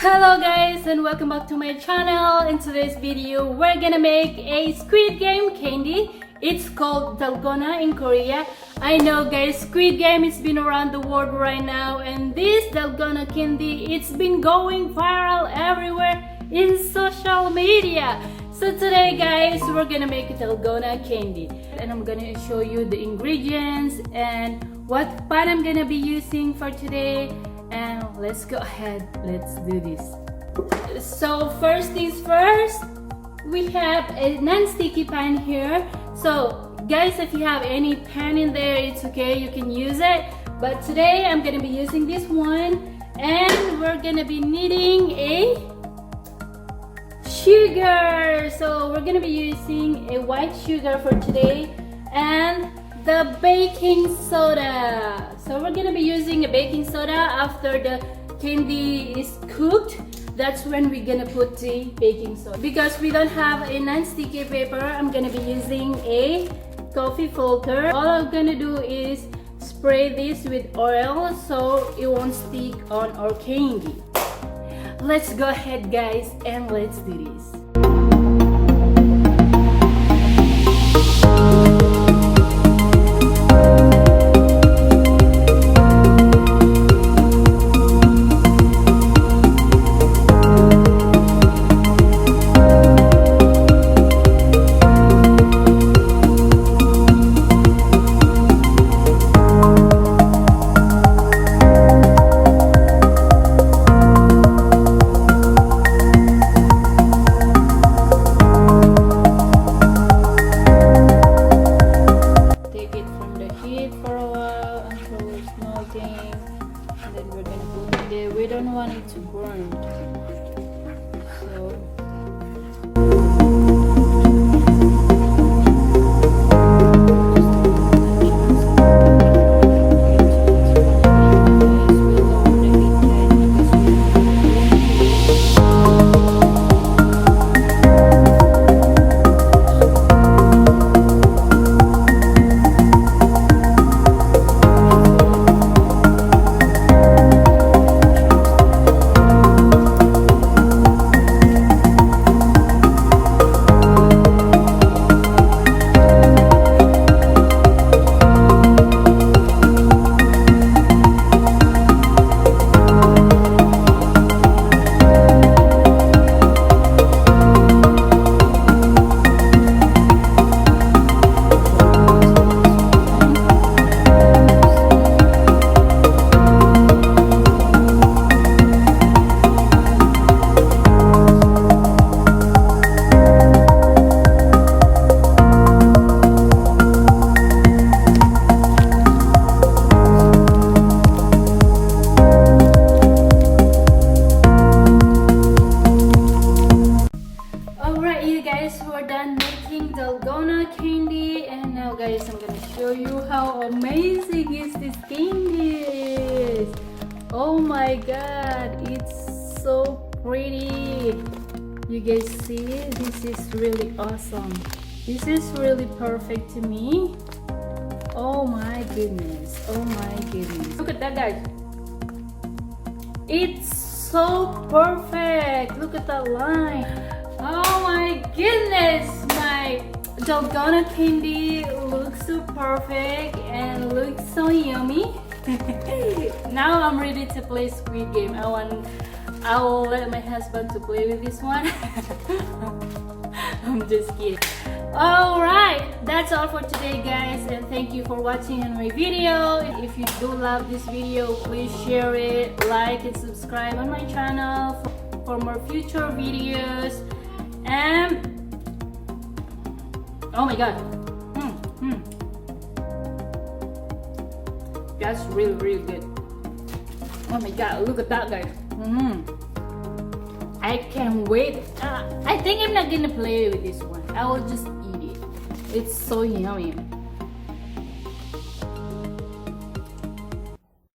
Hello guys and welcome back to my channel. In today's video we're gonna make a Squid Game candy. It's called Dalgona in Korea. I know guys, Squid Game has been around the world right now, and this Dalgona candy, it's been going viral everywhere in social media. So today guys, we're gonna make a Dalgona candy, and I'm gonna show you the ingredients and what pan I'm gonna be using for today. And let's go ahead, let's do this. So first things first, we have a non-sticky pan here. So guys, if you have any pan in there, it's okay, you can use it, but today I'm gonna be using this one. And we're gonna be needing a sugar. So we're gonna be using a white sugar for today, and the baking soda. So we're gonna be using a baking soda after the candy is cooked. That's when we're gonna put the baking soda. Because we don't have a non-sticky paper, I'm gonna be using a coffee filter. All I'm gonna do is spray this with oil so it won't stick on our candy. Let's go ahead guys and let's do this. We don't want it to burn. We're done making Dalgona candy, and now guys, I'm gonna show you how amazing is this candy is. Oh my god, it's so pretty. You guys see, this is really awesome. This is really perfect to me. Oh my goodness, oh my goodness, look at that guys, it's so perfect. Look at that line. Oh my goodness, my Dalgona candy looks so perfect and looks so yummy. Now I'm ready to play Squid Game. I will let my husband to play with this one. I'm just kidding. Alright, that's all for today guys, and thank you for watching my video. If you do love this video, please share it, like and subscribe on my channel for more future videos. And oh my god, that's really good. Oh my god, look at that guys. I can't wait. I think I'm not gonna play with this one. I will just eat it. It's so yummy.